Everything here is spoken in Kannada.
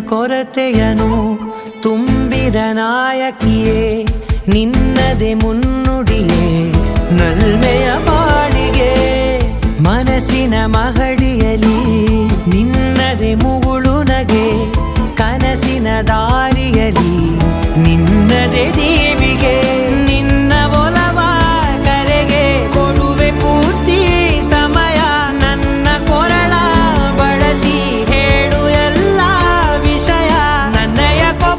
ಕೊರತೆಯನು ತುಂಬಿದ ನಾಯಕಿಯೇ ನಿನ್ನದೆ ಮುನ್ನುಡಿಯೇ ನಲ್ಮೆಯ ಬಾಳಿಗೆ ಮನಸ್ಸಿನ ಮಹಡಿಯಲಿ ನಿನ್ನದೆ ಮುಗುಳು ನಗೆ ಕನಸಿನ ದಾರಿಯಲಿ ನಿನ್ನದೆ ದೇವಿಗೆ